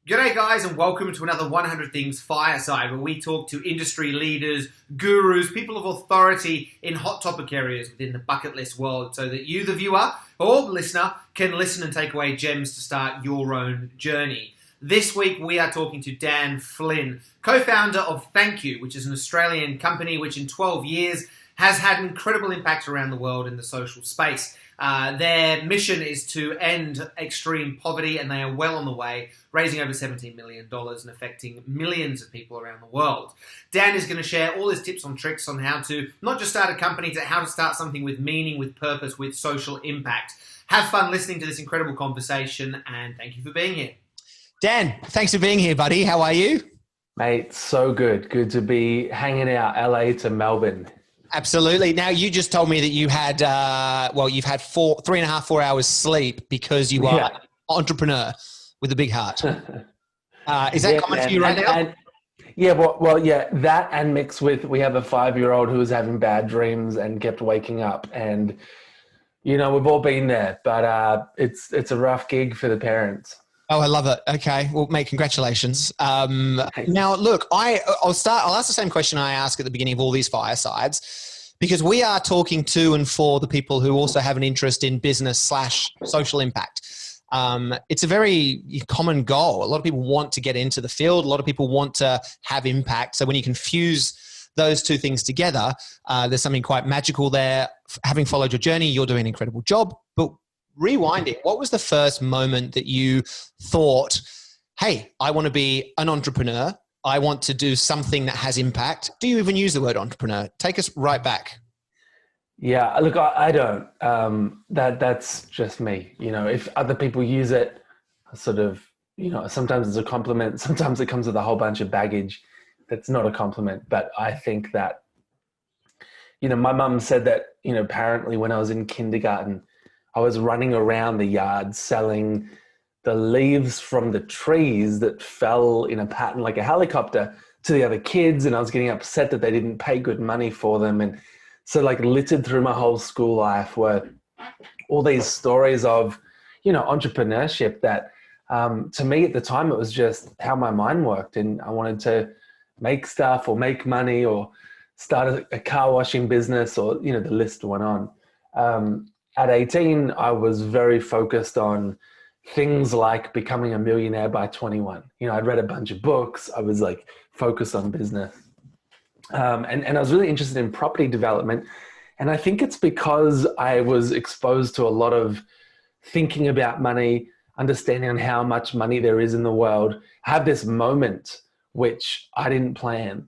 G'day guys and welcome to another 100 Things Fireside, where we talk to industry leaders, gurus, people of authority in hot topic areas within the bucket list world, so that you, the viewer or the listener, can listen and take away gems to start your own journey. This week we are talking to Dan Flynn, co-founder of Thankyou, which is an Australian company which in 12 years has had incredible impact around the world in the social space. Their mission is to end extreme poverty, and they are well on the way, raising over $17 million and affecting millions of people around the world. Dan is going to share all his tips and tricks on how to not just start a company, to how to start something with meaning, with purpose, with social impact. Have fun listening to this incredible conversation, and thank you for being here. Dan, thanks for being here, buddy. How are you? Mate, so good. Good to be hanging out LA to Melbourne. Absolutely. Now, you just told me that you had, you've had 3.5, 4 hours sleep because you are an entrepreneur with a big heart. Is that common for you right now? That and mixed with, we have a 5-year-old who was having bad dreams and kept waking up. And, you know, we've all been there, but it's a rough gig for the parents. Oh, I love it. Okay. Well, mate, congratulations. Now, look, I'll ask the same question I ask at the beginning of all these firesides, because we are talking to and for the people who also have an interest in business/social impact. It's a very common goal. A lot of people want to get into the field. A lot of people want to have impact. So when you confuse those two things together, there's something quite magical there. Having followed your journey, you're doing an incredible job. But rewind it. What was the first moment that you thought, hey, I want to be an entrepreneur. I want to do something that has impact. Do you even use the word entrepreneur? Take us right back. Yeah, look, I don't. That's just me. You know, if other people use it, sort of, you know, sometimes it's a compliment. Sometimes it comes with a whole bunch of baggage. That's not a compliment. But I think that, you know, my mum said that, you know, apparently when I was in kindergarten, I was running around the yard selling the leaves from the trees that fell in a pattern like a helicopter to the other kids. And I was getting upset that they didn't pay good money for them. And so like littered through my whole school life were all these stories of, you know, entrepreneurship that to me at the time, it was just how my mind worked. And I wanted to make stuff or make money or start a car washing business, or, you know, the list went on. At 18, I was very focused on things like becoming a millionaire by 21. You know, I'd read a bunch of books. I was like focused on business. And I was really interested in property development. And I think it's because I was exposed to a lot of thinking about money, understanding how much money there is in the world. I have this moment, which I didn't plan,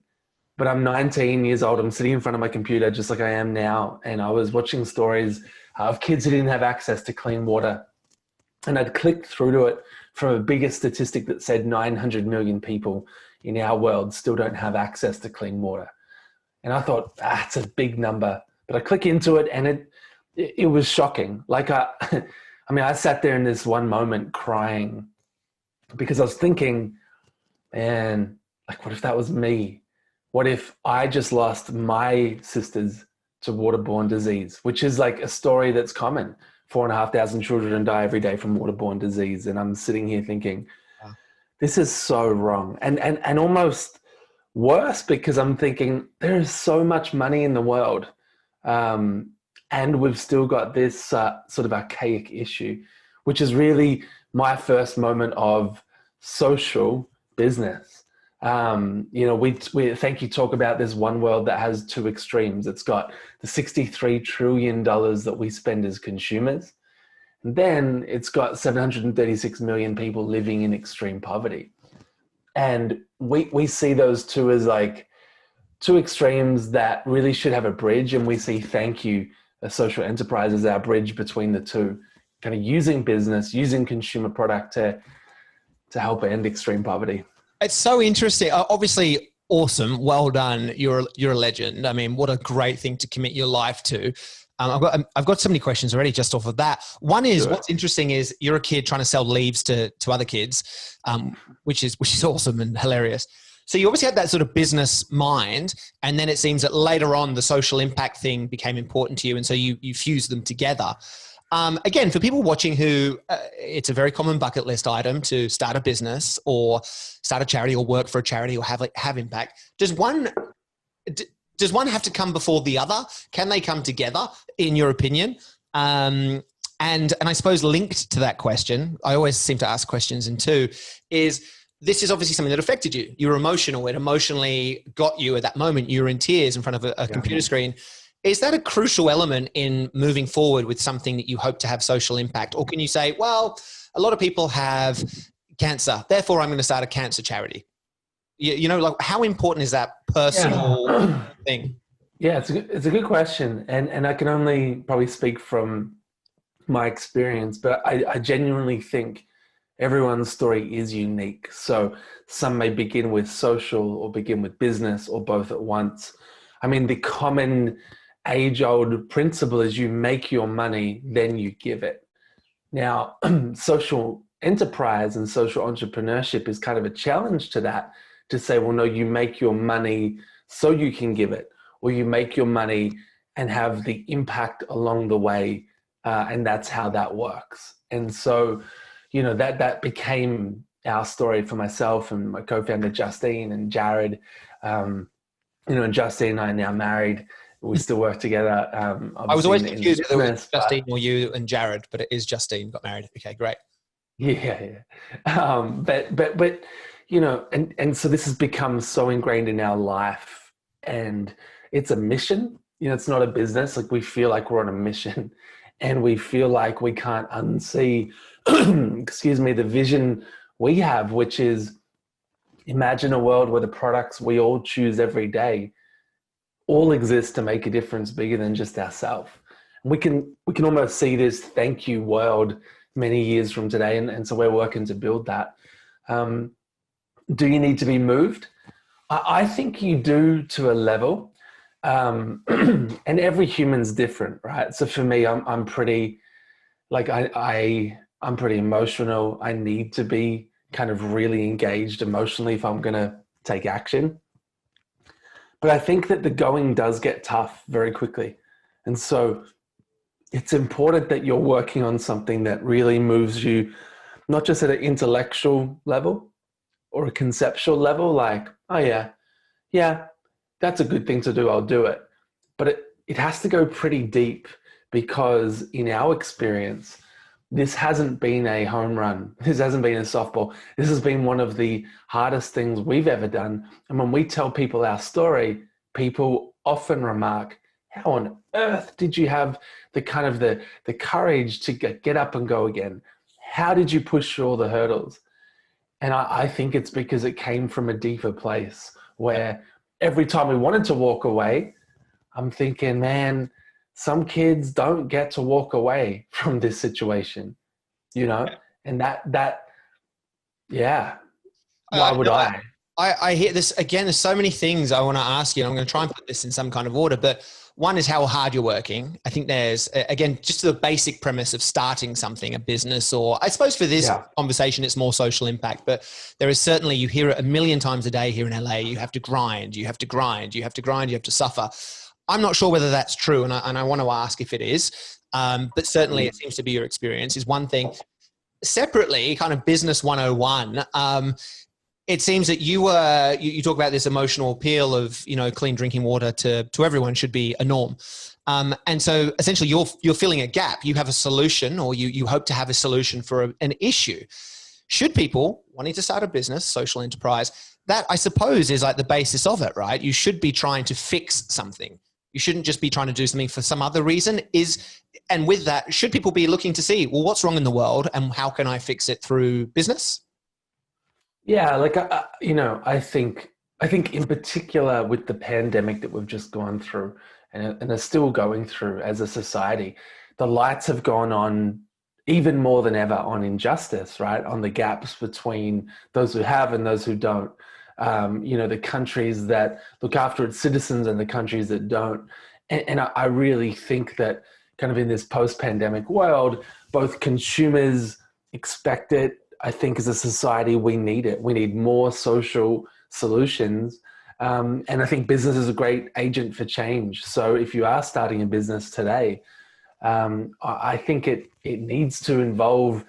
but I'm 19 years old. I'm sitting in front of my computer just like I am now. And I was watching stories of kids who didn't have access to clean water. And I'd clicked through to it from a bigger statistic that said 900 million people in our world still don't have access to clean water. And I thought, that's a big number. But I click into it and it was shocking. Like, I sat there in this one moment crying because I was thinking, man, like, what if that was me? What if I just lost my sisters to waterborne disease, which is like a story that's common. 4,500 children die every day from waterborne disease. And I'm sitting here thinking, this is so wrong. And almost worse, because I'm thinking there is so much money in the world. And we've still got this sort of archaic issue, which is really my first moment of social business. You know, we Thankyou talk about this one world that has two extremes. It's got the $63 trillion that we spend as consumers. And then it's got 736 million people living in extreme poverty. And we see those two as like two extremes that really should have a bridge. And we see Thankyou, a social enterprise, as our bridge between the two, kind of using business, using consumer product to help end extreme poverty. It's so interesting. Obviously, awesome. Well done. You're a legend. I mean, what a great thing to commit your life to. I've got so many questions already just off of that. One is, what's interesting is you're a kid trying to sell leaves to other kids, which is awesome and hilarious. So you obviously had that sort of business mind, and then it seems that later on the social impact thing became important to you, and so you fused them together. Again, for people watching who it's a very common bucket list item to start a business or start a charity or work for a charity or have impact. Does one have to come before the other? Can they come together, in your opinion? And I suppose linked to that question, I always seem to ask questions in two, this is obviously something that affected you. You were emotional. It emotionally got you at that moment. You were in tears in front of a computer screen. Is that a crucial element in moving forward with something that you hope to have social impact? Or can you say, well, a lot of people have cancer, therefore I'm going to start a cancer charity? You know, like how important is that personal thing? Yeah, it's a good question. And I can only probably speak from my experience, but I genuinely think everyone's story is unique. So some may begin with social or begin with business or both at once. I mean, the common age-old principle is you make your money, then you give it. Now, social enterprise and social entrepreneurship is kind of a challenge to that, to say, well, no, you make your money so you can give it, or you make your money and have the impact along the way, and that's how that works. And so, you know, that became our story for myself and my co-founder Justine and Jared. You know, and Justine and I are now married. We still work together. I was always confused whether it was Justine or you and Jared, but it is Justine got married. Okay, great. Yeah. But you know, and so this has become so ingrained in our life, and it's a mission. You know, it's not a business. Like we feel like we're on a mission, and we feel like we can't unsee, excuse me, the vision we have, which is imagine a world where the products we all choose every day all exist to make a difference bigger than just ourselves. We can almost see this Thankyou world many years from today, and so we're working to build that. Do you need to be moved? I think you do to a level, and every human's different, right? So for me, I'm pretty, like I'm pretty emotional. I need to be kind of really engaged emotionally if I'm going to take action. But I think that the going does get tough very quickly. And so it's important that you're working on something that really moves you, not just at an intellectual level or a conceptual level, like, oh yeah, that's a good thing to do, I'll do it. But it has to go pretty deep, because in our experience, this hasn't been a home run. This hasn't been a softball. This has been one of the hardest things we've ever done. And when we tell people our story, people often remark, how on earth did you have the kind of the courage to get up and go again? How did you push through all the hurdles? And I think it's because it came from a deeper place, where every time we wanted to walk away, I'm thinking, man, some kids don't get to walk away from this situation, you know? And that, yeah. Why would I? I hear this again. There's so many things I want to ask you, and I'm going to try and put this in some kind of order, but one is how hard you're working. I think there's, again, just the basic premise of starting something, a business, or I suppose for this conversation, it's more social impact, but there is certainly, you hear it a million times a day here in LA, you have to grind, you have to grind, you have to grind, you have to suffer. I'm not sure whether that's true, and I want to ask if it is, but certainly it seems to be your experience is one thing. Separately, kind of business 101, it seems that you talk about this emotional appeal of, you know, clean drinking water to everyone should be a norm. And so essentially you're filling a gap. You have a solution, or you hope to have a solution for an issue. Should people wanting to start a business, social enterprise, that I suppose is like the basis of it, right? You should be trying to fix something. You shouldn't just be trying to do something for some other reason. And with that, should people be looking to see, well, what's wrong in the world and how can I fix it through business? Yeah, like, you know, I think in particular with the pandemic that we've just gone through and are still going through as a society, the lights have gone on even more than ever on injustice, right? On the gaps between those who have and those who don't. You know, the countries that look after its citizens and the countries that don't. And I really think that kind of in this post-pandemic world, both consumers expect it. I think as a society, we need it. We need more social solutions. And I think business is a great agent for change. So if you are starting a business today, I think it needs to involve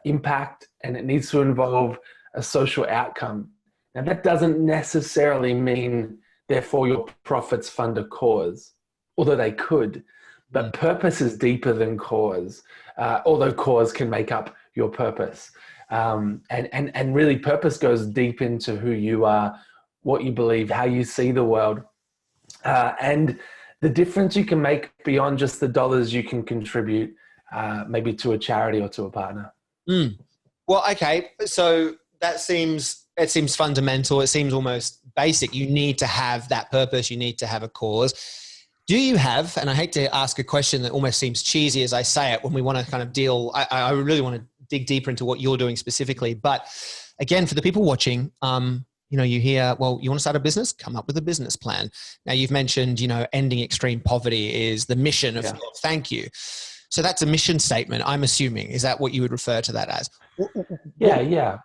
impact, and it needs to involve a social outcome. Now, that doesn't necessarily mean, therefore, your profits fund a cause, although they could. But purpose is deeper than cause, although cause can make up your purpose. And really, purpose goes deep into who you are, what you believe, how you see the world, and the difference you can make beyond just the dollars you can contribute, maybe to a charity or to a partner. Well, okay, so it seems fundamental. It seems almost basic. You need to have that purpose. You need to have a cause. Do you have, and I hate to ask a question that almost seems cheesy as I say it when we want to kind of deal, I really want to dig deeper into what you're doing specifically. But again, for the people watching, you hear, well, you want to start a business? Come up with a business plan. Now you've mentioned, ending extreme poverty is the mission of Thankyou. So that's a mission statement, I'm assuming. Is that what you would refer to that as? Yeah.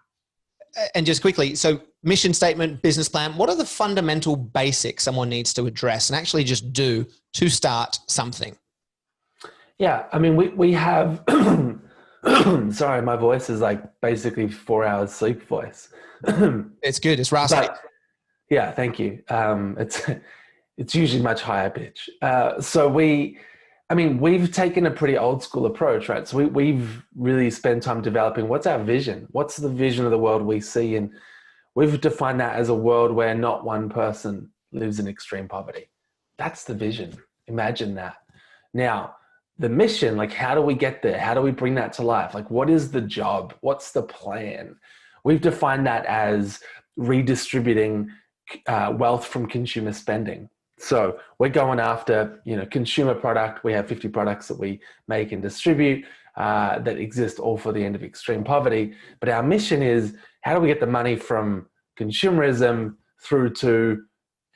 And just quickly, so mission statement, business plan, what are the fundamental basics someone needs to address and actually just do to start something? Yeah, I mean, we have, sorry, my voice is like basically 4 hours sleep voice. It's good, it's raspy. Yeah, thank you. It's usually much higher pitch. So we've taken a pretty old school approach, right? So we've really spent time developing what's our vision? What's the vision of the world we see? And we've defined that as a world where not one person lives in extreme poverty. That's the vision. Imagine that. Now, the mission, like how do we get there? How do we bring that to life? Like what is the job? What's the plan? We've defined that as redistributing wealth from consumer spending. So we're going after, consumer product. We have 50 products that we make and distribute that exist all for the end of extreme poverty. But our mission is how do we get the money from consumerism through to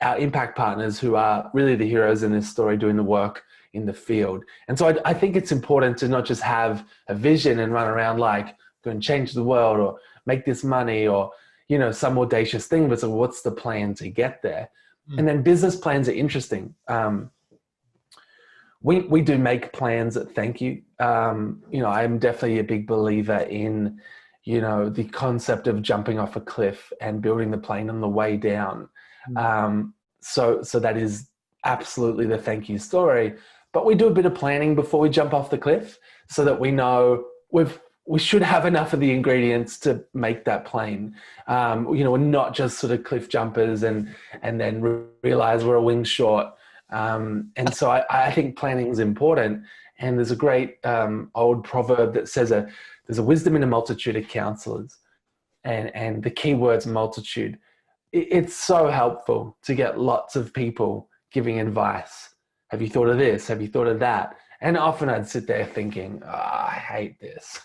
our impact partners who are really the heroes in this story doing the work in the field. And so I think it's important to not just have a vision and run around like go and change the world or make this money or, some audacious thing, but so what's the plan to get there? And then business plans are interesting. We do make plans at Thankyou. I'm definitely a big believer in, the concept of jumping off a cliff and building the plane on the way down. So that is absolutely the Thankyou story. But we do a bit of planning before we jump off the cliff so that we know we should have enough of the ingredients to make that plane. We're not just sort of cliff jumpers and then realize we're a wing short. And so I think planning is important. And there's a great old proverb that says there's a wisdom in a multitude of counselors. And the key word's multitude. It's so helpful to get lots of people giving advice. Have you thought of this? Have you thought of that? And often I'd sit there thinking, I hate this.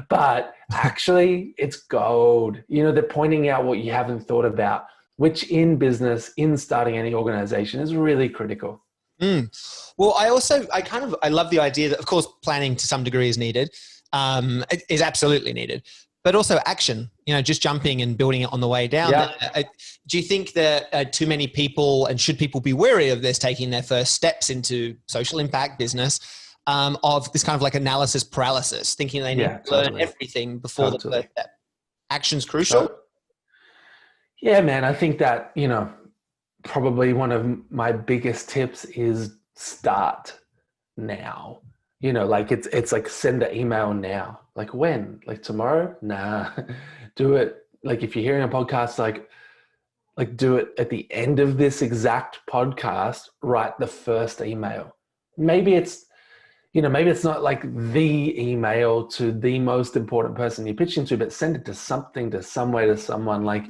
But actually, it's gold. They're pointing out what you haven't thought about, which in business, in starting any organization is really critical. Well, I love the idea that, of course, planning to some degree is needed, is absolutely needed. But also action, just jumping and building it on the way down. Yeah. Do you think that too many people, and should people be wary of this, taking their first steps into social impact business, of this kind of like analysis paralysis, thinking they need to learn everything before the first step? Action's crucial. Yeah, man. I think that, probably one of my biggest tips is start now. It's like send an email now. Like when? Like tomorrow? Nah. Do it. Like if you're hearing a podcast, like do it at the end of this exact podcast, write the first email. Maybe it's not like the email to the most important person you're pitching to, but send it to something, to somewhere, to someone. Like,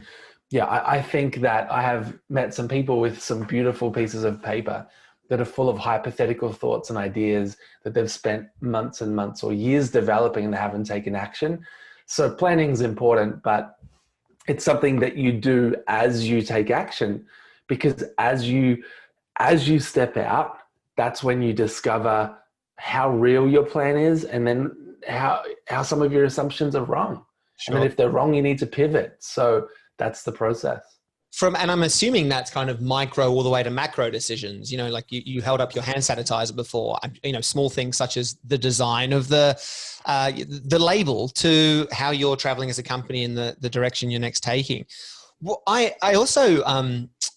yeah, I think that I have met some people with some beautiful pieces of paper that are full of hypothetical thoughts and ideas that they've spent months and months or years developing and they haven't taken action. So planning is important, but it's something that you do as you take action, because as you step out, that's when you discover how real your plan is, and then how some of your assumptions are wrong. Sure. And then if they're wrong, you need to pivot. So that's the process. and I'm assuming that's kind of micro all the way to macro decisions, you know, like you held up your hand sanitizer before, you know, small things such as the design of the label to how you're traveling as a company in the direction you're next taking. Well, I also,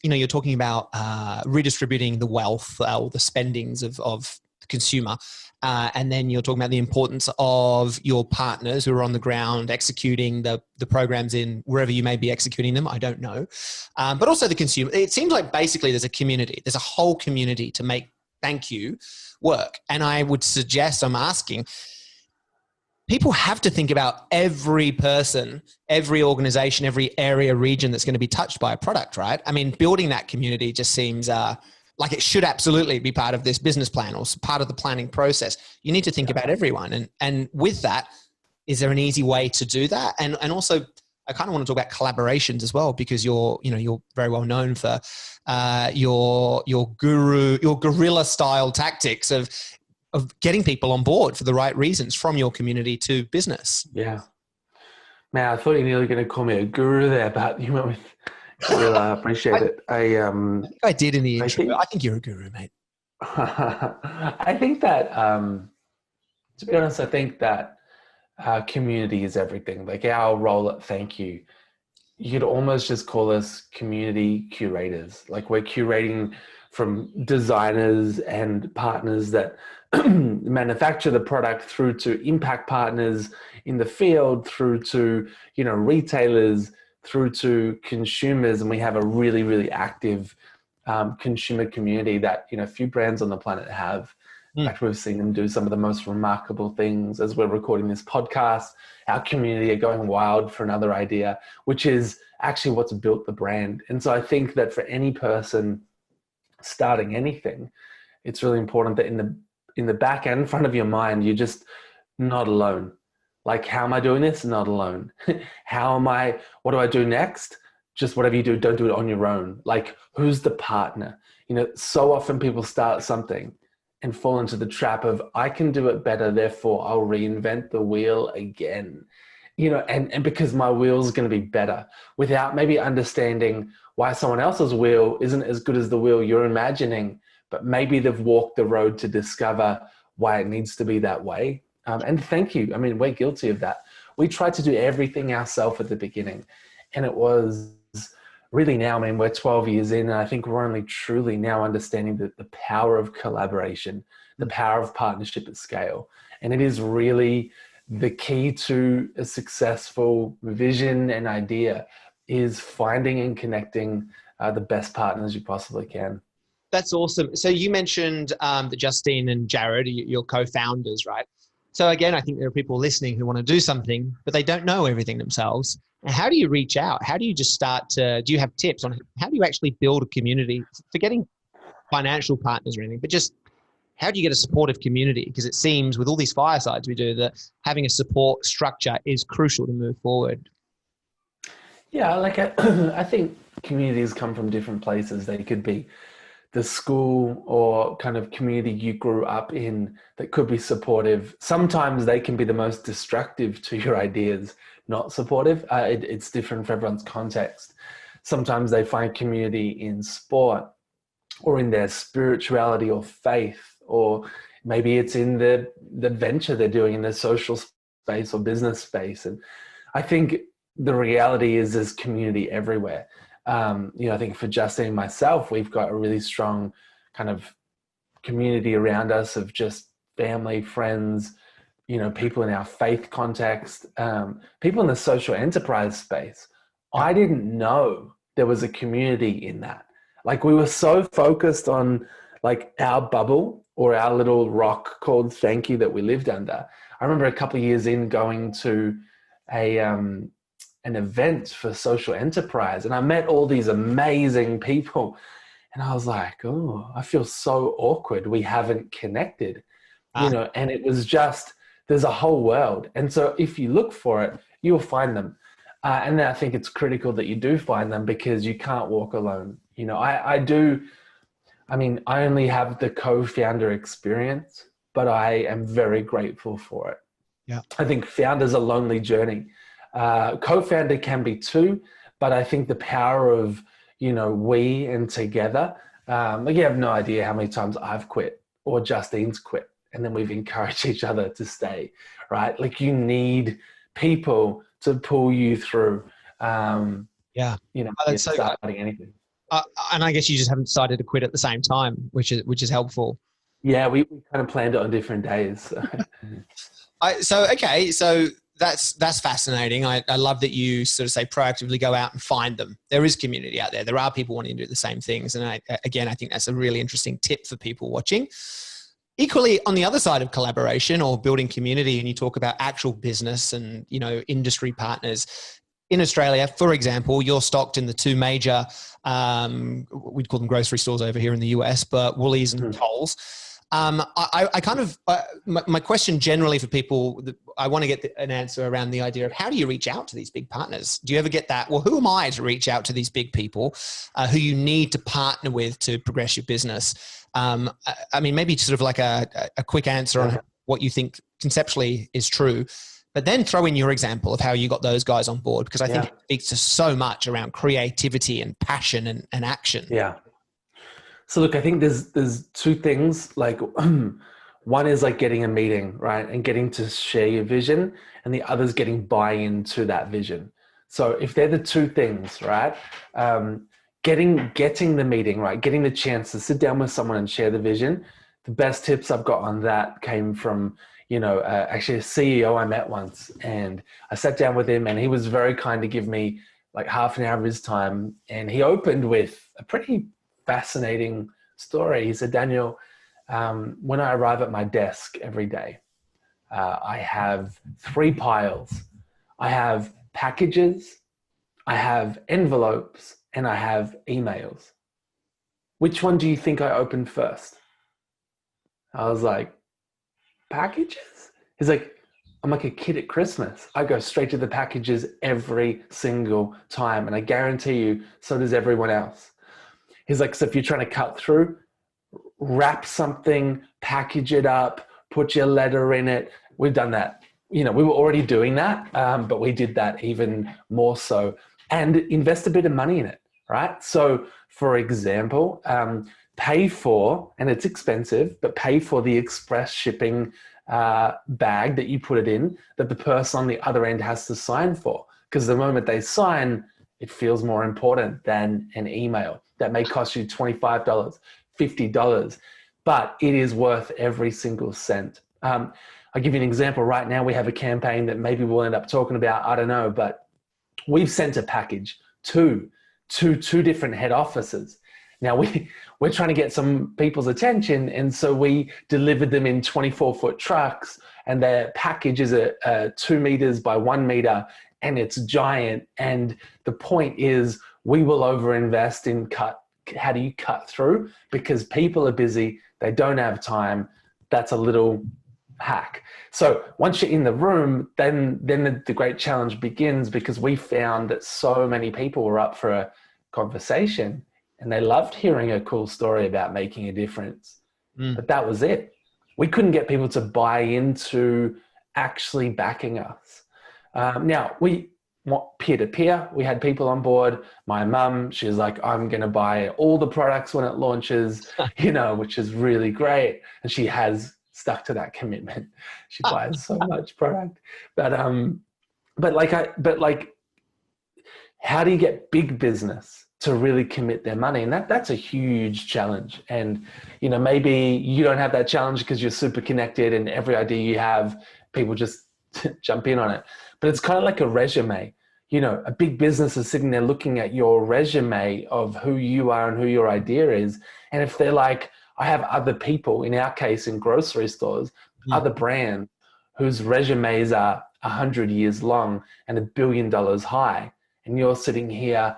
you know, you're talking about redistributing the wealth or the spendings of the consumer. And then you're talking about the importance of your partners who are on the ground executing the programs in wherever you may be executing them. I don't know. But also the consumer. It seems like basically there's a community. There's a whole community to make Thankyou work. And I would suggest, I'm asking, people have to think about every person, every organization, every area, region that's going to be touched by a product, right? I mean, building that community just seems like it should absolutely be part of this business plan or part of the planning process. You need to think about everyone. And with that, is there an easy way to do that? And also, I kind of want to talk about collaborations as well, because you're very well known for your guerrilla style tactics of getting people on board for the right reasons from your community to business. Yeah. Man, I thought you were nearly going to call me a guru there, but you went with guerrilla. I appreciate it. I think I did in the intro. I think you're a guru, mate. I think that, to be honest, I think that community is everything. Like our role at Thankyou, you could almost just call us community curators. Like we're curating from designers and partners that manufacture the product through to impact partners in the field, through to, you know, retailers, through to consumers. And we have a really, really active consumer community that, you know, few brands on the planet have. In fact, we've seen them do some of the most remarkable things. As we're recording this podcast, our community are going wild for another idea, which is actually what's built the brand. And so I think that for any person starting anything, it's really important that in the back end, front of your mind, you're just not alone. Like, how am I doing this? Not alone. What do I do next? Just whatever you do, don't do it on your own. Like, who's the partner? You know, so often people start something and fall into the trap of, I can do it better, therefore I'll reinvent the wheel again. You know, and because my wheel's going to be better, without maybe understanding why someone else's wheel isn't as good as the wheel you're imagining, but maybe they've walked the road to discover why it needs to be that way. And thank you. I mean, we're guilty of that. We tried to do everything ourselves at the beginning. And it was really now, I mean, we're 12 years in, and I think we're only truly now understanding the power of collaboration, the power of partnership at scale. And it is really the key to a successful vision and idea, is finding and connecting the best partners you possibly can. That's awesome. So you mentioned that Justine and Jared, your co-founders, right? So again, I think there are people listening who want to do something, but they don't know everything themselves. And how do you reach out? How do you just do you have tips on how do you actually build a community? Forgetting financial partners or anything, but just how do you get a supportive community? Because it seems with all these firesides we do that having a support structure is crucial to move forward. Yeah, like I think communities come from different places. They could be the school or kind of community you grew up in that could be supportive. Sometimes they can be the most destructive to your ideas, not supportive. It's different for everyone's context. Sometimes they find community in sport or in their spirituality or faith, or maybe it's in the venture they're doing in their social space or business space. And I think the reality is there's community everywhere. You know, I think for Justine and myself, we've got a really strong kind of community around us of just family, friends, you know, people in our faith context, people in the social enterprise space. I didn't know there was a community in that. Like, we were so focused on like our bubble or our little rock called Thankyou that we lived under. I remember a couple of years in going to an event for social enterprise, and I met all these amazing people, and I was like, oh, I feel so awkward. We haven't connected, you know, and it was just, there's a whole world. And so if you look for it, you'll find them. And I think it's critical that you do find them, because you can't walk alone. You know, I only have the co-founder experience, but I am very grateful for it. Yeah. I think founder's a lonely journey. Co-founder can be too, but I think the power of, we and together. Like you have no idea how many times I've quit or Justine's quit, and then we've encouraged each other to stay, right? Like you need people to pull you through, Yeah. you're starting anything. And I guess you just haven't decided to quit at the same time, which is helpful. Yeah, we kind of planned it on different days. So that's fascinating. I love that you sort of say proactively go out and find them. There is community out there. There are people wanting to do the same things. And I think that's a really interesting tip for people watching. Equally, on the other side of collaboration or building community, and you talk about actual business and, industry partners. In Australia, for example, you're stocked in the two major, we'd call them grocery stores over here in the US, but Woolies and Coles. My question generally for people, I want to get an answer around the idea of how do you reach out to these big partners? Do you ever get that? Well, who am I to reach out to these big people who you need to partner with to progress your business? Maybe sort of like a quick answer on what you think conceptually is true, but then throw in your example of how you got those guys on board, because I think it speaks to so much around creativity and passion and action. Yeah. So look, I think there's two things. Like one is like getting a meeting, right? And getting to share your vision, and the other is getting buy-in to that vision. So if they're the two things, right? Getting the meeting, right? Getting the chance to sit down with someone and share the vision. The best tips I've got on that came from, actually a CEO I met once, and I sat down with him and he was very kind to give me like half an hour of his time. And he opened with a pretty fascinating story. He said, Daniel, when I arrive at my desk every day, I have three piles. I have packages, I have envelopes, and I have emails. Which one do you think I opened first? I was like, packages? He's like, I'm like a kid at Christmas. I go straight to the packages every single time. And I guarantee you, so does everyone else. He's like, so if you're trying to cut through, wrap something, package it up, put your letter in it. We've done that. We were already doing that, but we did that even more so, and invest a bit of money in it, right? So for example, pay for, and it's expensive, but pay for the express shipping bag that you put it in, that the person on the other end has to sign for. Because the moment they sign, it feels more important than an email. That may cost you $25, $50, but it is worth every single cent. I'll give you an example. Right now, we have a campaign that maybe we'll end up talking about, I don't know, but we've sent a package to two different head offices. Now, we're trying to get some people's attention, and so we delivered them in 24-foot trucks, and their package is 2 meters by 1 meter, and it's giant. And the point is, we will overinvest in how do you cut through? Because people are busy, they don't have time. That's a little hack. So once you're in the room, then the great challenge begins, because we found that so many people were up for a conversation and they loved hearing a cool story about making a difference. But that was it. We couldn't get people to buy into actually backing us. Now, we peer-to-peer, we had people on board. My mum, she was like, I'm going to buy all the products when it launches, which is really great. And she has stuck to that commitment. She buys so much product. But how do you get big business to really commit their money? And that's a huge challenge. And, maybe you don't have that challenge because you're super connected and every idea you have, people just jump in on it. But it's kind of like a resume. A big business is sitting there looking at your resume of who you are and who your idea is. And if they're like, I have other people, in our case, in grocery stores, other brands whose resumes are 100 years long and $1 billion high, and you're sitting here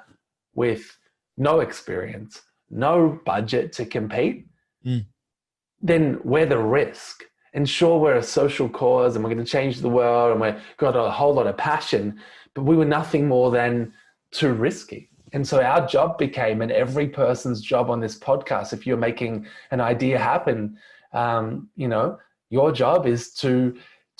with no experience, no budget to compete, then we're the risk. And sure, we're a social cause and we're going to change the world and we've got a whole lot of passion, but we were nothing more than too risky. And so our job became, and every person's job on this podcast, if you're making an idea happen, your job is to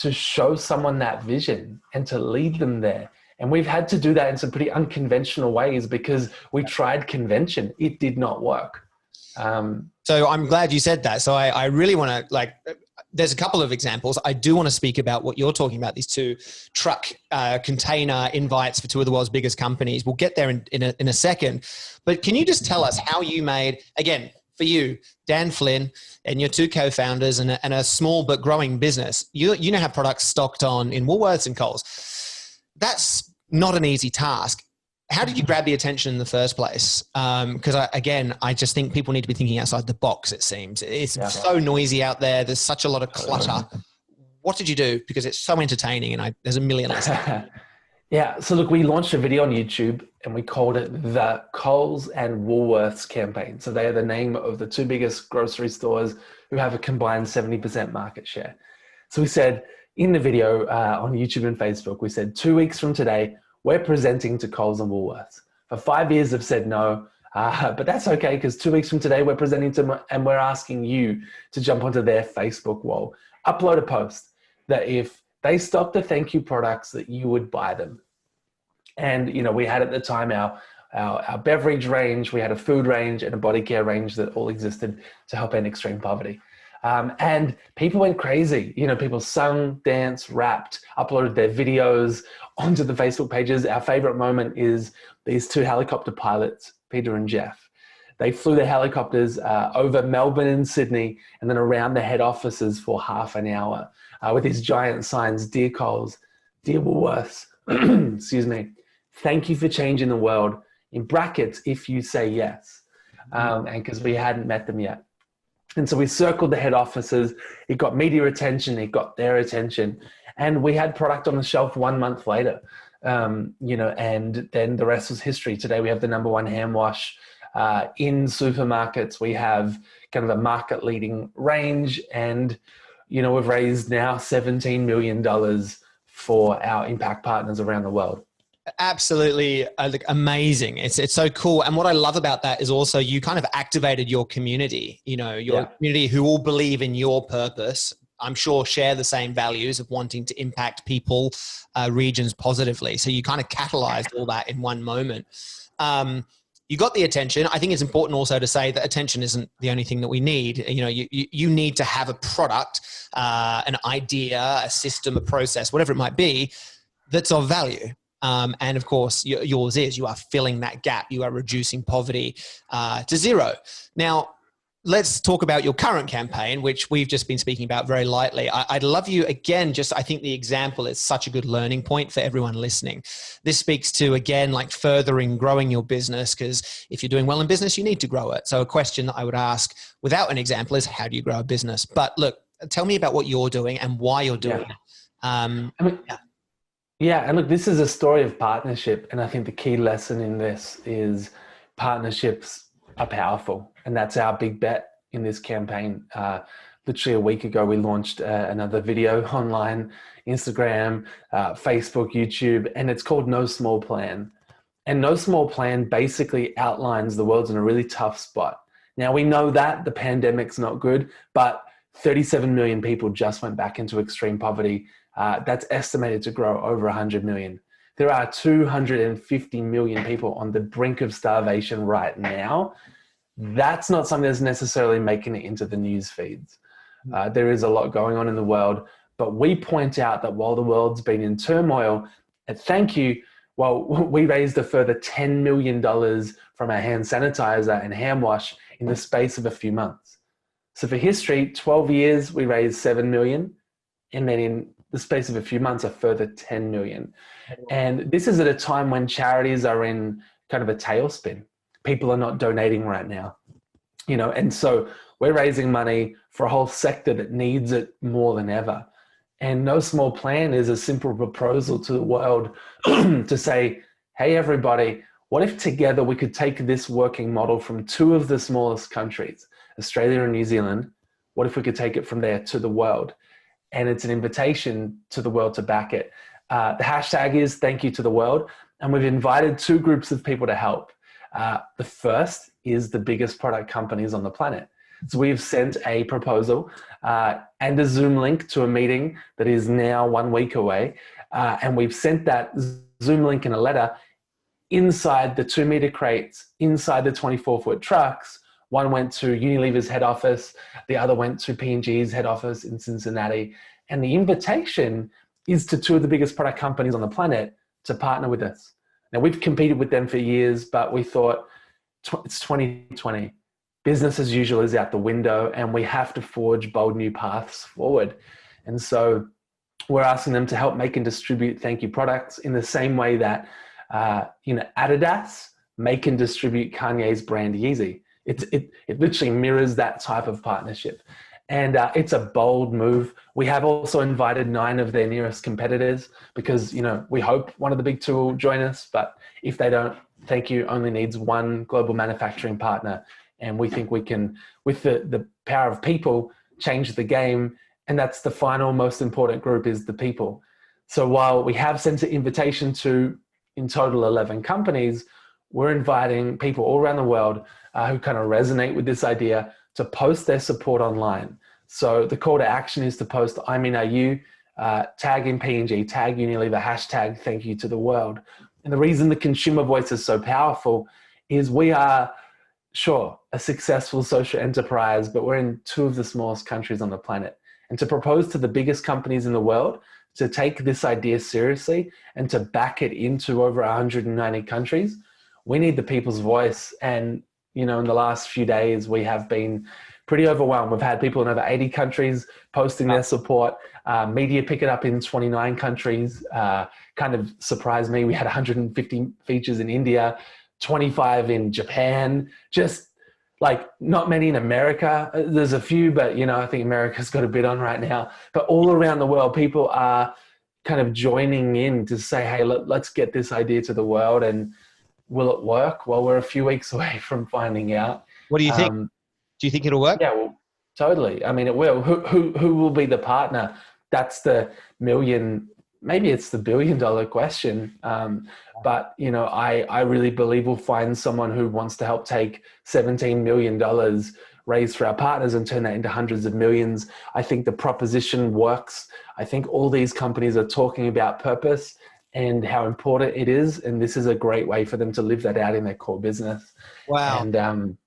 show someone that vision and to lead them there And we've had to do that in some pretty unconventional ways because we tried convention. It did not work. So I'm glad you said that. So I really want to, like, there's a couple of examples. I do want to speak about what you're talking about, these two truck container invites for two of the world's biggest companies. We'll get there in a second. But can you just tell us how you made, again, for you, Dan Flynn and your two co-founders and a small but growing business, you now have products stocked on in Woolworths and Coles. That's not an easy task. How did you grab the attention in the first place? Because I just think people need to be thinking outside the box, it seems. It's so noisy out there. There's such a lot of clutter. What did you do? Because it's so entertaining and there's a million lessons. Yeah. So look, we launched a video on YouTube and we called it the Coles and Woolworths campaign. So they are the name of the two biggest grocery stores who have a combined 70% market share. So we said in the video on YouTube and Facebook, we said 2 weeks from today, we're presenting to Coles and Woolworths. For 5 years, they've said no, but that's okay because 2 weeks from today, we're presenting to them and we're asking you to jump onto their Facebook wall, upload a post that if they stock the Thankyou products that you would buy them. And, you know, we had at the time our beverage range, we had a food range and a body care range that all existed to help end extreme poverty. And people went crazy. You know, people sung, danced, rapped, uploaded their videos onto the Facebook pages. Our favorite moment is these two helicopter pilots, Peter and Jeff. They flew their helicopters over Melbourne and Sydney and then around the head offices for half an hour with these giant signs, Dear Coles, Dear Woolworths, excuse me, thank you for changing the world, in brackets, if you say yes. And because we hadn't met them yet. And so we circled the head offices, it got media attention, it got their attention, and we had product on the shelf 1 month later, you know, and then the rest was history. Today we have the #1 hand wash in supermarkets. We have kind of a market leading range and, you know, we've raised now $17 million for our impact partners around the world. Absolutely amazing. It's so cool. And what I love about that is also you kind of activated your community, you know, your community who all believe in your purpose. I'm sure share the same values of wanting to impact people, regions positively. So you kind of catalyzed all that in one moment. You got the attention. I think it's important also to say that attention isn't the only thing that we need. You know, you need to have a product, an idea, a system, a process, whatever it might be, that's of value. And of course, yours is, you are filling that gap. You are reducing poverty to zero. Now, let's talk about your current campaign, which we've just been speaking about very lightly. I'd love you, again, just I think the example is such a good learning point for everyone listening. This speaks to, again, like furthering growing your business, because if you're doing well in business, you need to grow it. So a question that I would ask without an example is, how do you grow a business? But look, tell me about what you're doing and why you're doing it. Yeah, and look, this is a story of partnership. And I think the key lesson in this is partnerships are powerful. And that's our big bet in this campaign. Literally a week ago, we launched another video online, Instagram, Facebook, YouTube, and it's called No Small Plan. And No Small Plan basically outlines the world's in a really tough spot. Now, we know that the pandemic's not good, but 37 million people just went back into extreme poverty. That's estimated to grow over 100 million. There are 250 million people on the brink of starvation right now. That's not something that's necessarily making it into the news feeds. There is a lot going on in the world, but we point out that while the world's been in turmoil, at Thankyou, well, we raised a further $10 million from our hand sanitizer and hand wash in the space of a few months. So for history, 12 years, we raised 7 million. And then in the space of a few months, a further 10 million. And this is at a time when charities are in kind of a tailspin. People are not donating right now, you know, and so we're raising money for a whole sector that needs it more than ever. And No Small Plan is a simple proposal to the world to say, hey, everybody, what if together we could take this working model from two of the smallest countries, Australia and New Zealand? What if we could take it from there to the world? And it's an invitation to the world to back it. The hashtag is Thank You to the World. And we've invited two groups of people to help. The first is the biggest product companies on the planet. So we've sent a proposal and a Zoom link to a meeting that is now 1 week away. And we've sent that Zoom link and a letter inside the 2-meter crates, inside the 24-foot trucks. One went to Unilever's head office. The other went to P&G's head office in Cincinnati. And the invitation is to 2 of the biggest product companies on the planet to partner with us. Now, we've competed with them for years, but we thought it's 2020. Business as usual is out the window, and we have to forge bold new paths forward. And so we're asking them to help make and distribute Thankyou products in the same way that Adidas make and distribute Kanye's brand Yeezy. It literally mirrors that type of partnership. And it's a bold move. We have also invited 9 of their nearest competitors because, we hope one of the big 2 will join us. But if they don't, Thankyou only needs 1 global manufacturing partner. And we think we can, with the power of people, change the game. And that's the final most important group, is the people. So while we have sent an invitation to, in total, 11 companies, we're inviting people all around the world who kind of resonate with this idea to post their support online. So the call to action is to post "I'm in AU," tag in P&G, tag Unilever, hashtag Thankyou to the world. And the reason the consumer voice is so powerful is we are, sure, a successful social enterprise, but we're in 2 of the smallest countries on the planet. And to propose to the biggest companies in the world to take this idea seriously and to back it into over 190 countries, we need the people's voice. And, in the last few days, we have been pretty overwhelmed. We've had people in over 80 countries posting their support, media pick it up in 29 countries, kind of surprised me. We had 150 features in India, 25 in Japan, just like not many in America. There's a few, but I think America's got a bit on right now. But all around the world, people are kind of joining in to say, hey, let's get this idea to the world. And will it work? Well, we're a few weeks away from finding out. What do you think? Do you think it'll work? Yeah, well, totally. I mean, it will. Who will be the partner? That's the maybe it's the $1 billion question. But, I really believe we'll find someone who wants to help take $17 million raised for our partners and turn that into hundreds of millions. I think the proposition works. I think all these companies are talking about purpose and how important it is. And this is a great way for them to live that out in their core business. Wow. And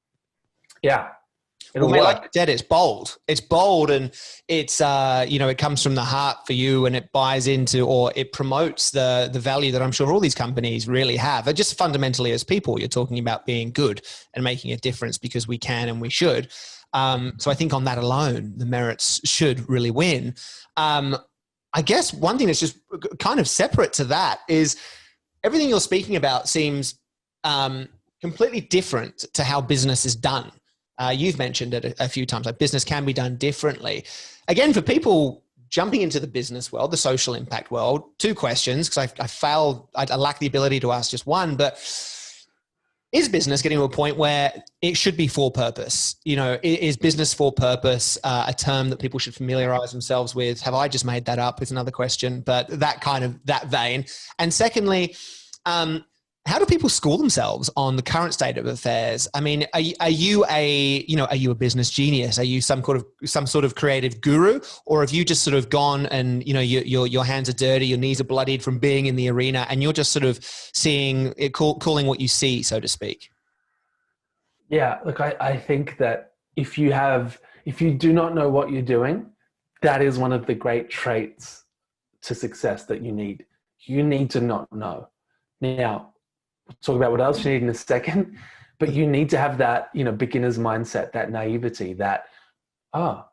it'll work. Like I said, it's bold. It's bold, and it's it comes from the heart for you, and it buys into, or it promotes the value that I'm sure all these companies really have. And just fundamentally, as people, you're talking about being good and making a difference because we can and we should. So I think on that alone, the merits should really win. I guess one thing that's just kind of separate to that is everything you're speaking about seems completely different to how business is done. You've mentioned it a few times, like business can be done differently. Again, for people jumping into the business world, the social impact world, 2 questions, because I lack the ability to ask just one, but is business getting to a point where it should be for purpose? Is business for purpose a term that people should familiarize themselves with? Have I just made that up? Is another question, but that vein. And secondly, how do people school themselves on the current state of affairs? I mean, are you a business genius? Are you some sort of creative guru, or have you just sort of gone and your hands are dirty, your knees are bloodied from being in the arena, and you're just sort of seeing it, calling what you see, so to speak? Yeah, look, I think that if you do not know what you're doing, that is one of the great traits to success that you need. You need to not know. Now, we'll talk about what else you need in a second, but you need to have that, beginner's mindset, that naivety, that, I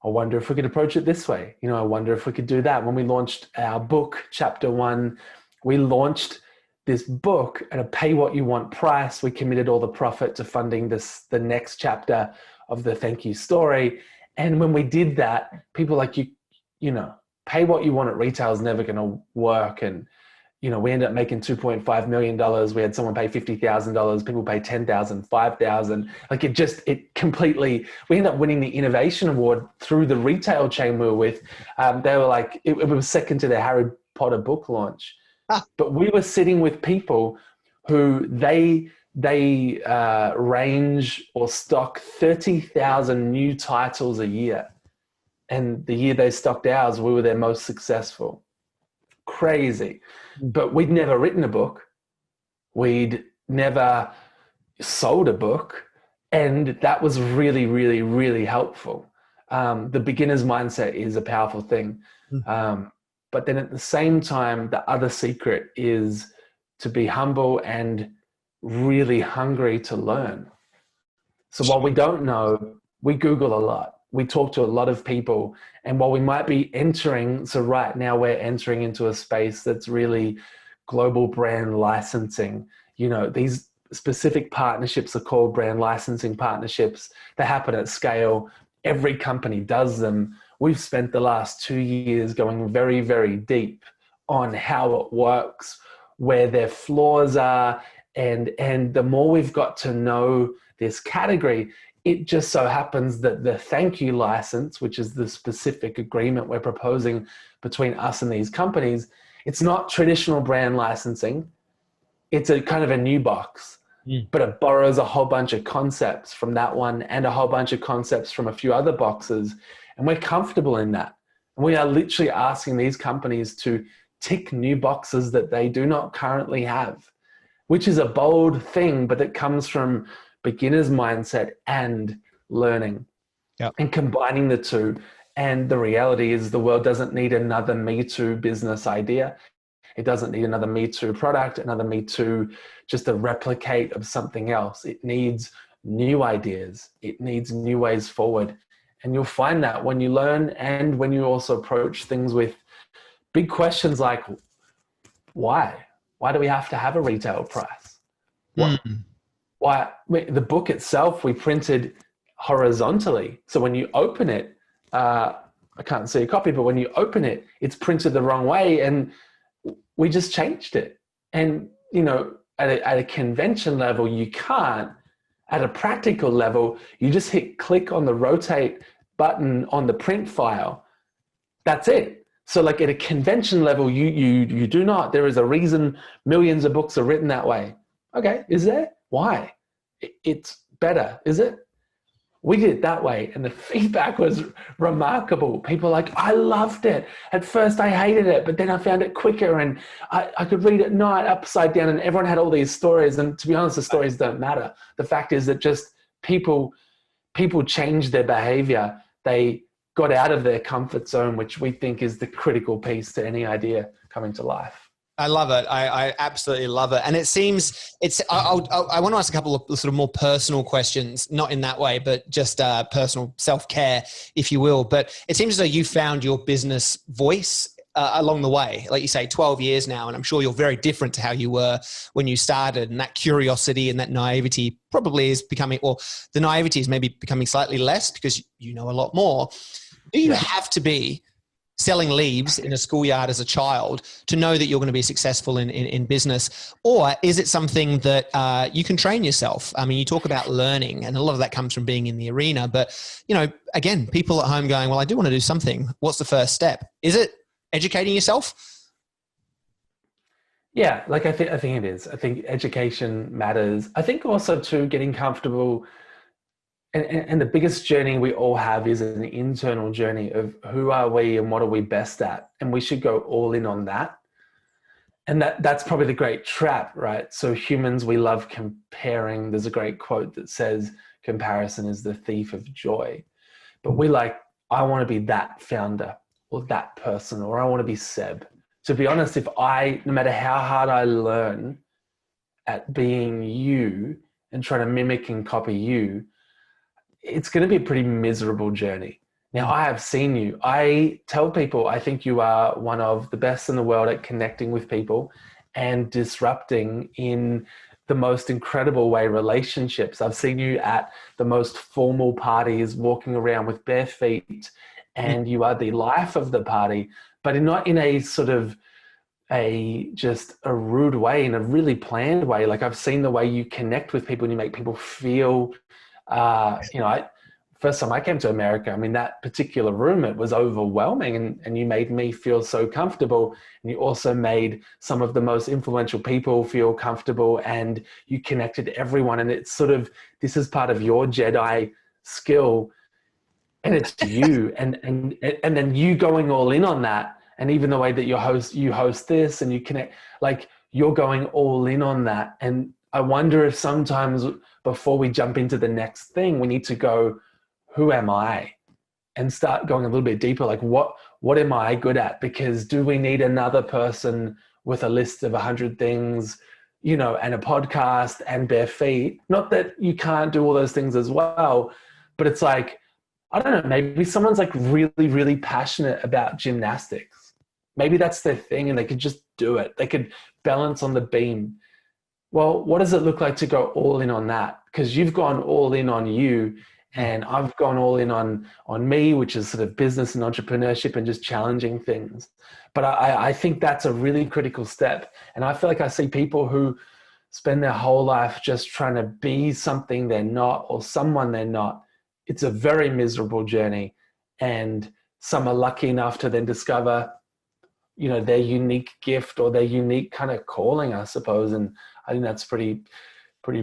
wonder if we could approach it this way. I wonder if we could do that. When we launched our book, Chapter 1, we launched this book at a pay what you want price. We committed all the profit to funding the next chapter of the Thankyou story. And when we did that, people like, pay what you want at retail is never going to work. And, we ended up making $2.5 million. We had someone pay $50,000. People pay $10,000, $5,000. Like we ended up winning the innovation award through the retail chain we were with. They were like, it was second to their Harry Potter book launch. But we were sitting with people who they range or stock 30,000 new titles a year. And the year they stocked ours, we were their most successful. crazy. But we'd never written a book. We'd never sold a book. And that was really, really, really helpful. The beginner's mindset is a powerful thing. But then at the same time, the other secret is to be humble and really hungry to learn. So while we don't know, we Google a lot. We talk to a lot of people. And while we might be entering, so right now we're entering into a space that's really global brand licensing. You know, these specific partnerships are called brand licensing partnerships. They happen at scale. Every company does them. We've spent the last 2 years going very, very deep on how it works, where their flaws are. And the more we've got to know this category, it just so happens that the Thankyou license, which is the specific agreement we're proposing between us and these companies, it's not traditional brand licensing. It's a kind of a new box, but it borrows a whole bunch of concepts from that one and a whole bunch of concepts from a few other boxes. And we're comfortable in that. And we are literally asking these companies to tick new boxes that they do not currently have, which is a bold thing, but it comes from beginner's mindset and learning and combining the two. And the reality is the world doesn't need another Me Too business idea. It doesn't need another Me Too product, another Me Too, just a replicate of something else. It needs new ideas. It needs new ways forward. And you'll find that when you learn and when you also approach things with big questions like, why? Why do we have to have a retail price? Why? The book itself, we printed horizontally. So when you open it, I can't see a copy, but when you open it, it's printed the wrong way. And we just changed it. And, you know, at a convention level, you can't. At a practical level, you just hit click on the rotate button on the print file. That's it. So like at a convention level, you do not. There is a reason millions of books are written that way. Okay, is there? Why? It's better, is it? We did it that way, and the feedback was remarkable. People were like, I loved it. At first I hated it, but then I found it quicker, and I could read at night upside down, and everyone had all these stories. And to be honest, the stories don't matter. The fact is that just people changed their behavior. They got out of their comfort zone, which we think is the critical piece to any idea coming to life. I love it. I absolutely love it. And it seems I want to ask a couple of sort of more personal questions, not in that way, but just personal self-care, if you will. But it seems as though you found your business voice along the way. Like you say, 12 years now, and I'm sure you're very different to how you were when you started. And that curiosity and that naivety probably is becoming, or the naivety is maybe becoming slightly less because you know a lot more. Do you have to be selling leaves in a schoolyard as a child to know that you're going to be successful in business? Or is it something that you can train yourself? I mean, you talk about learning, and a lot of that comes from being in the arena. But, you know, again, people at home going, well, I do want to do something. What's the first step? Is it educating yourself? Yeah, like I think it is. I think education matters. I think also too, getting comfortable. And the biggest journey we all have is an internal journey of who are we and what are we best at? And we should go all in on that. And that's probably the great trap, right? So humans, we love comparing. There's a great quote that says, comparison is the thief of joy. But I want to be that founder or that person, or I want to be Seb. To be honest, no matter how hard I learn at being you and trying to mimic and copy you, it's going to be a pretty miserable journey. Now, I have seen you. I tell people I think you are one of the best in the world at connecting with people and disrupting in the most incredible way relationships. I've seen you at the most formal parties, walking around with bare feet, and you are the life of the party, but not in a sort of just a rude way, in a really planned way. Like I've seen the way you connect with people and you make people feel first time I came to America, I mean, that particular room, it was overwhelming, and you made me feel so comfortable. And you also made some of the most influential people feel comfortable, and you connected everyone. And it's sort of, this is part of your Jedi skill, and it's you. And then you going all in on that And even the way that you host this and you connect, like you're going all in on that. And I wonder if sometimes before we jump into the next thing, we need to go, who am I? And start going a little bit deeper. Like what am I good at? Because do we need another person with a list of 100 things, you know, and a podcast and bare feet? Not that you can't do all those things as well, but it's like, I don't know, maybe someone's like really, really passionate about gymnastics. Maybe that's their thing and they could just do it. They could balance on the beam. Well, what does it look like to go all in on that? Because you've gone all in on you and I've gone all in on me, which is sort of business and entrepreneurship and just challenging things. But I think that's a really critical step. And I feel like I see people who spend their whole life just trying to be something they're not or someone they're not. It's a very miserable journey. And some are lucky enough to then discover, you know, their unique gift or their unique kind of calling, I suppose. And I think that's pretty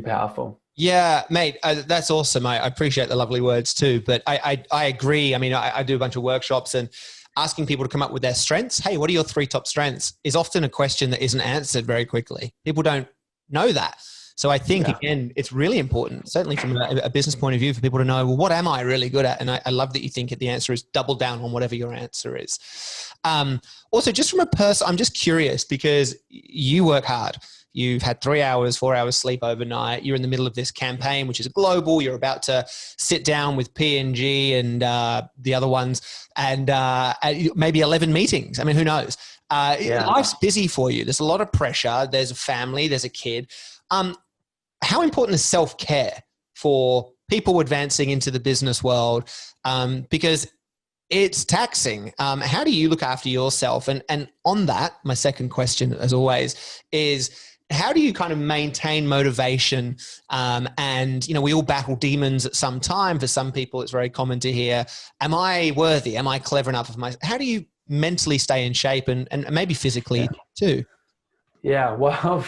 powerful. Yeah, mate, that's awesome. I appreciate the lovely words too, but I agree. I mean, I do a bunch of workshops and asking people to come up with their strengths. Hey, what are your 3 top strengths is often a question that isn't answered very quickly. People don't know that. So I think, again, it's really important, certainly from a business point of view, for people to know, well, what am I really good at? And I love that you think the answer is double down on whatever your answer is. Also, just from a person, I'm just curious because you work hard. You've had 3 hours, 4 hours sleep overnight. You're in the middle of this campaign, which is global. You're about to sit down with P&G and the other ones and maybe 11 meetings. I mean, who knows? Life's busy for you. There's a lot of pressure. There's a family. There's a kid. How important is self-care for people advancing into the business world? Because it's taxing. How do you look after yourself? And on that, my second question, as always, is how do you kind of maintain motivation? And, you know, we all battle demons at some time. For some people, it's very common to hear, am I worthy? Am I clever enough? How do you mentally stay in shape and maybe physically too? Yeah, well,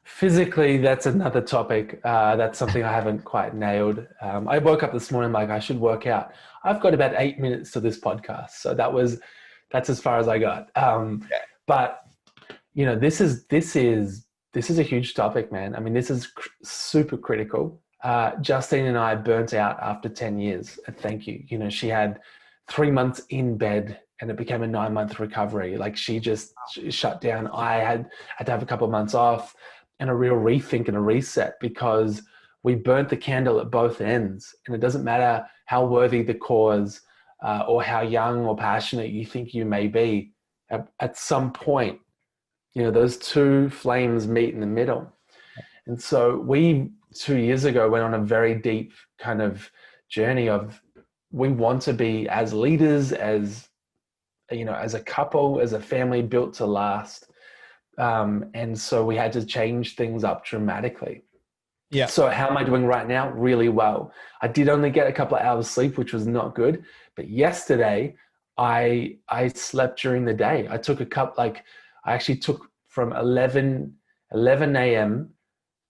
physically, that's another topic. That's something I haven't quite nailed. I woke up this morning like I should work out. I've got about 8 minutes to this podcast, so that's as far as I got. But you know, this is a huge topic, man. I mean, this is super critical. Justine and I burnt out after 10 years at Thankyou. You know, she had 3 months in bed and it became a 9-month recovery. Like she just shut down. I had to have a couple of months off and a real rethink and a reset because we burnt the candle at both ends. And it doesn't matter how worthy the cause or how young or passionate you think you may be. At some point, you know, those two flames meet in the middle. And so we 2 years ago went on a very deep kind of journey of we want to be as leaders, as, you know, as a couple, as a family built to last. And so we had to change things up dramatically. Yeah. So how am I doing right now? Really well. I did only get a couple of hours sleep, which was not good. But yesterday I slept during the day. I took I actually took from 11 a.m.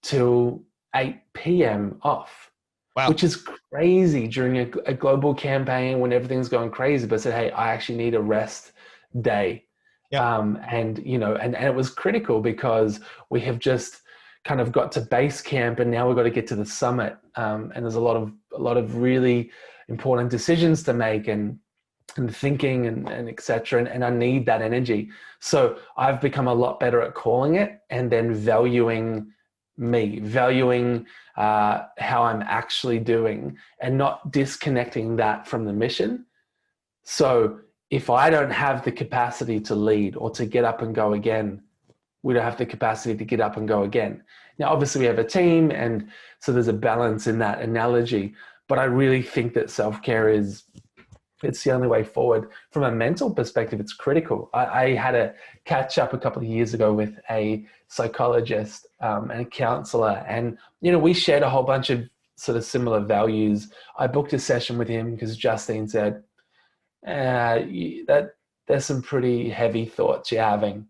till 8 p.m. off. Wow. Which is crazy during a global campaign when everything's going crazy, but I said, hey, I actually need a rest day. Yeah. And, you know, and it was critical because we have just kind of got to base camp and now we've got to get to the summit. And there's a lot of really important decisions to make and thinking and et cetera. And I need that energy. So I've become a lot better at calling it and then valuing how I'm actually doing and not disconnecting that from the mission. So if I don't have the capacity to lead or to get up and go again, we don't have the capacity to get up and go again. Now, obviously we have a team and so there's a balance in that analogy, but I really think that self-care it's the only way forward. From a mental perspective, it's critical. I had a catch up a couple of years ago with a psychologist and a counselor. And, you know, we shared a whole bunch of sort of similar values. I booked a session with him because Justine said, that there's some pretty heavy thoughts you're having.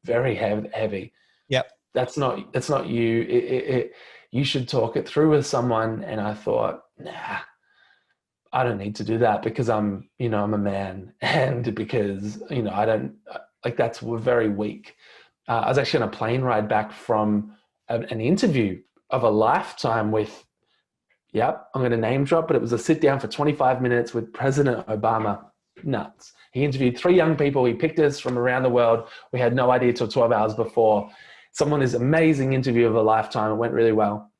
Very heavy. Yep. That's not you. You should talk it through with someone. And I thought, nah. I don't need to do that because I'm a man, and because, I don't like, we're very weak. I was actually on a plane ride back from an interview of a lifetime with, yep, I'm going to name drop, but it was a sit down for 25 minutes with President Obama. Nuts. He interviewed 3 young people. He picked us from around the world. We had no idea till 12 hours before. Someone is amazing interview of a lifetime. It went really well.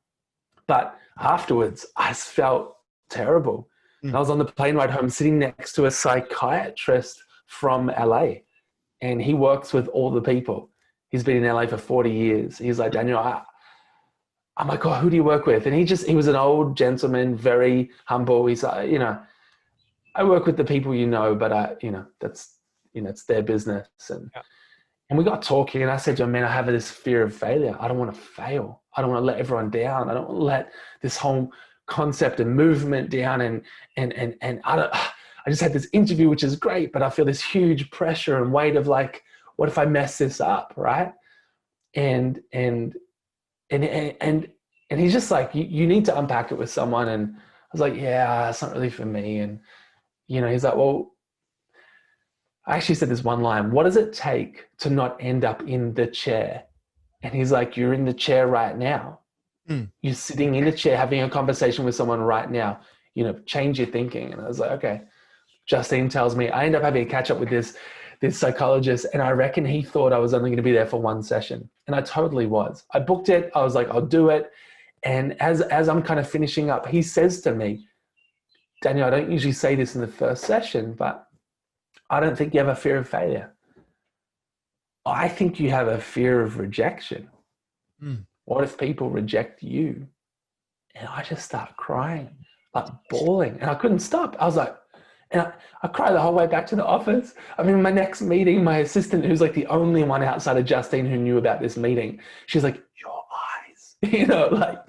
But afterwards, I felt terrible. And I was on the plane ride home sitting next to a psychiatrist from LA, and he works with all the people. He's been in LA for 40 years. He's like, Daniel, I'm like, oh, who do you work with? And he was an old gentleman, very humble. He's like, I work with the people but that's, it's their business. And we got talking, and I said to him, man, I have this fear of failure. I don't want to fail. I don't want to let everyone down. I don't want to let this whole concept and movement down. And I just had this interview, which is great, but I feel this huge pressure and weight of like, what if I mess this up? Right. And he's just like, you need to unpack it with someone. And I was like, yeah, it's not really for me. And, he's like, well, I actually said this one line, what does it take to not end up in the chair? And he's like, you're in the chair right now. You're sitting in a chair having a conversation with someone right now, change your thinking. And I was like, okay. Justine tells me, I end up having a catch up with this psychologist, and I reckon he thought I was only going to be there for 1 session. And I totally was. I booked it. I was like, I'll do it. And as I'm kind of finishing up, he says to me, Daniel, I don't usually say this in the first session, but I don't think you have a fear of failure. I think you have a fear of rejection. What if people reject you? And I just start crying, like bawling, and I couldn't stop. I was like, and I cried the whole way back to the office. I mean, my next meeting, my assistant, who's like the only one outside of Justine who knew about this meeting, she's like, your eyes, like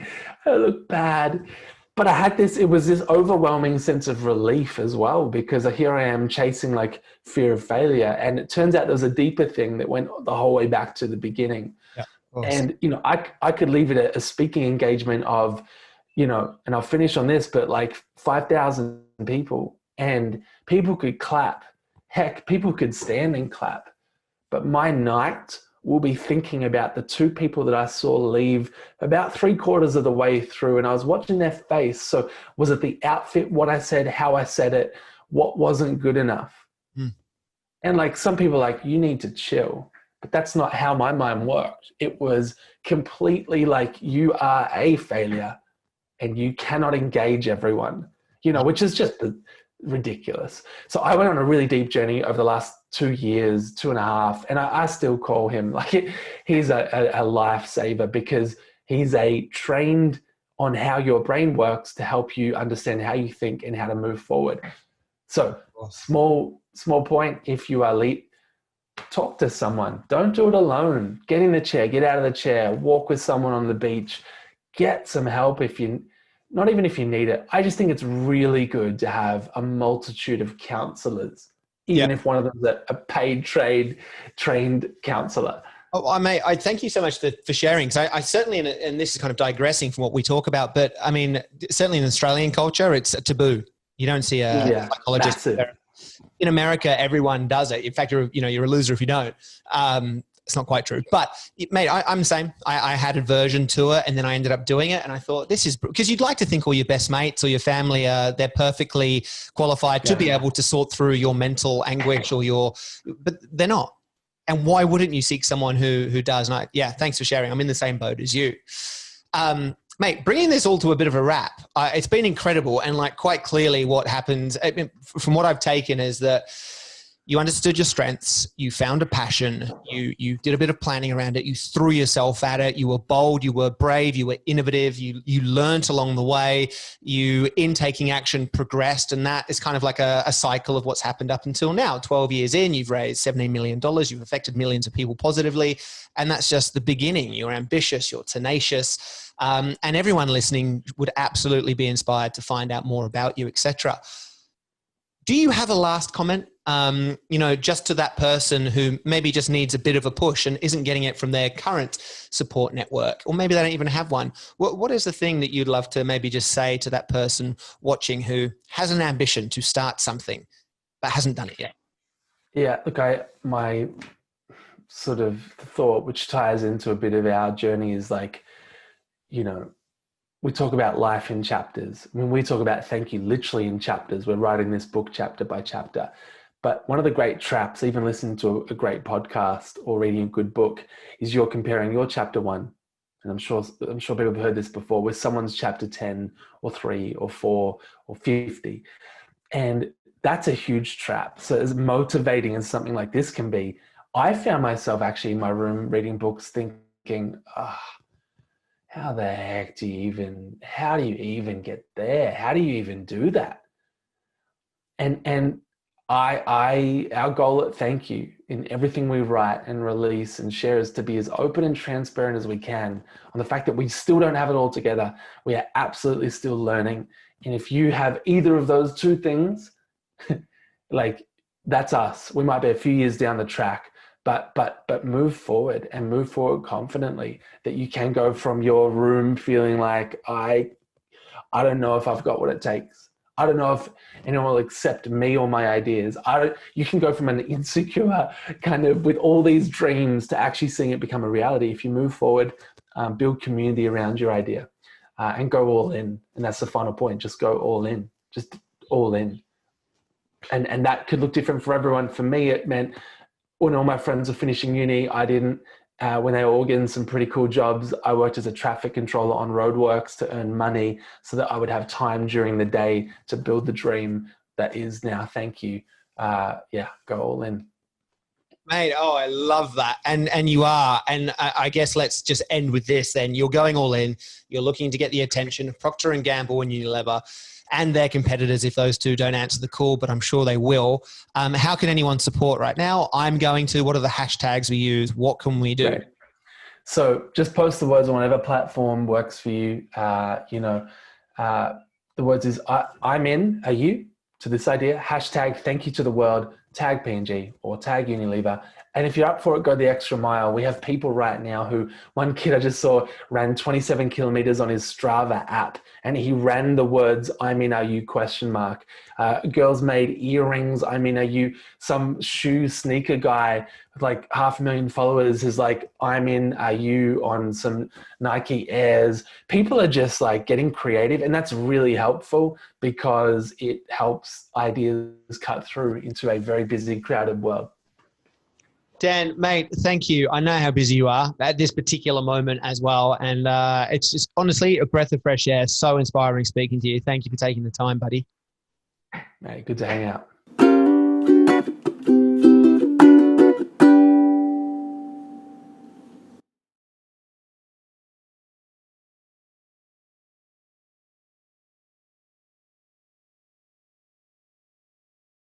I look bad. But I had it was this overwhelming sense of relief as well, because here I am chasing like fear of failure. And it turns out there was a deeper thing that went the whole way back to the beginning. Yeah, and, I could leave it at a speaking engagement of, and I'll finish on this, but like 5,000 people, and people could clap. Heck, people could stand and clap. But my night will be thinking about the 2 people that I saw leave about 3/4 of the way through, and I was watching their face. So was it the outfit, what I said, how I said it, what wasn't good enough? And like some people are like, you need to chill. But that's not how my mind worked. It was completely like, you are a failure and you cannot engage everyone, which is just ridiculous. So I went on a really deep journey over the last 2 years, 2.5, and I still call him like he's a lifesaver, because he's trained on how your brain works to help you understand how you think and how to move forward. So small point, if you are late, talk to someone. Don't do it alone. Get in the chair, get out of the chair, walk with someone on the beach, get some help not even if you need it. I just think it's really good to have a multitude of counselors, even if one of them is a paid trained counselor. Oh, I thank you so much for sharing. Because I certainly, and this is kind of digressing from what we talk about, but I mean, certainly in Australian culture, it's a taboo. You don't see a psychologist. Massive. In America, everyone does it. In fact, you're a loser if you don't. It's not quite true, but mate, I'm the same. I had aversion to it, and then I ended up doing it. And I thought, this is because you'd like to think all your best mates or your family they're perfectly qualified to be able to sort through your mental anguish but they're not. And why wouldn't you seek someone who does? And thanks for sharing. I'm in the same boat as you. Mate, bringing this all to a bit of a wrap, it's been incredible. And like quite clearly what happened from what I've taken is that you understood your strengths, you found a passion, you did a bit of planning around it, you threw yourself at it, you were bold, you were brave, you were innovative, you learnt along the way, you, in taking action, progressed, and that is kind of like a cycle of what's happened up until now. 12 years in, you've raised $17 million, you've affected millions of people positively, and that's just the beginning. You're ambitious, you're tenacious, and everyone listening would absolutely be inspired to find out more about you, etc. Do you have a last comment just to that person who maybe just needs a bit of a push and isn't getting it from their current support network, or maybe they don't even have one? What is the thing that you'd love to maybe just say to that person watching who has an ambition to start something but hasn't done it yet? Yeah, look, my sort of thought, which ties into a bit of our journey, is like, we talk about life in chapters. When we talk about Thankyou literally in chapters, we're writing this book chapter by chapter. But one of the great traps, even listening to a great podcast or reading a good book, is you're comparing your chapter 1, and I'm sure people have heard this before, with someone's chapter 10 or 3 or 4 or 50. And that's a huge trap. So as motivating as something like this can be, I found myself actually in my room reading books thinking, how the heck how do you even get there? How do you even do that? And our goal at Thankyou in everything we write and release and share is to be as open and transparent as we can on the fact that we still don't have it all together. We are absolutely still learning. And if you have either of those two things, like, that's us. We might be a few years down the track, but move forward, and move forward confidently, that you can go from your room feeling like, I don't know if I've got what it takes. I don't know if anyone will accept me or my ideas. You can go from an insecure kind of with all these dreams to actually seeing it become a reality if you move forward, build community around your idea, and go all in. And that's the final point. Just go all in. Just all in. And that could look different for everyone. For me, it meant when all my friends were finishing uni, I didn't. When they were all getting some pretty cool jobs, I worked as a traffic controller on roadworks to earn money so that I would have time during the day to build the dream that is now Thankyou. Go all in. Mate, I love that. And you are. And I guess let's just end with this then. You're going all in. You're looking to get the attention of Procter & Gamble and Unilever and their competitors if those two don't answer the call, but I'm sure they will. How can anyone support right now? What are the hashtags we use? What can we do? Great. So just post the words on whatever platform works for you. The words is, I'm in, are you, to this idea, hashtag Thankyou to the world, tag P&G or tag Unilever. And if you're up for it, go the extra mile. We have people right now who, one kid I just saw ran 27 kilometers on his Strava app, and he ran the words, I'm in, are you, ? Girls made earrings, I'm in, are you? Some sneaker guy with like 500,000 followers is like, I'm in, are you, on some Nike Airs. People are just like getting creative, and that's really helpful because it helps ideas cut through into a very busy, crowded world. Dan, mate, thank you. I know how busy you are at this particular moment as well. And it's just honestly a breath of fresh air. So inspiring speaking to you. Thank you for taking the time, buddy. Mate, good to hang out.